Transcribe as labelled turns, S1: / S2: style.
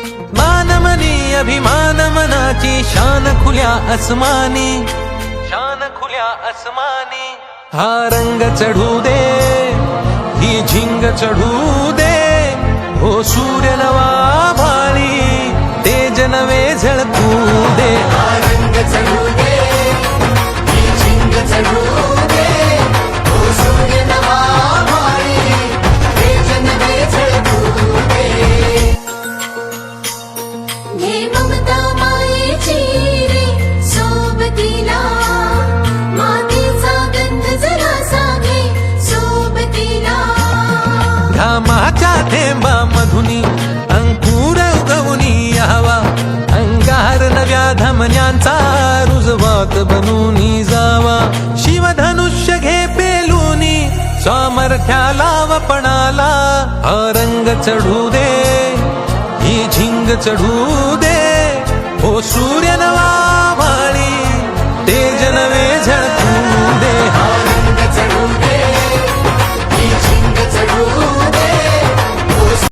S1: मानमनी अभिमान मनाची शान खुल्या अस्मानी, शान खुल्या अस्मानी. हा रंग चढू दे, ही झिंग चढू दे, हो सूर्य नवा भाळी, तेज नवे झळकू दे.
S2: हा रंग चढू दे, ही झिंग चढू दे, हो सूर्य नवा भाळी, तेज नवे झळकू दे.
S3: घे ममता मायेची रे सोबतीला, मातीचा गंध जरासा घे सोबतीला.
S1: घामाच्या थेंबा मधुनी अंकुर उगवूनी यावा, अंगार नव्या धमन्यांचा रुजवात बनूनी जावा. शिवधनुष्य घे पेलूनी सामर्थ्याला वपणाला, हा रंग चढू दे, ही झिंग चढू दे, हो सूर्य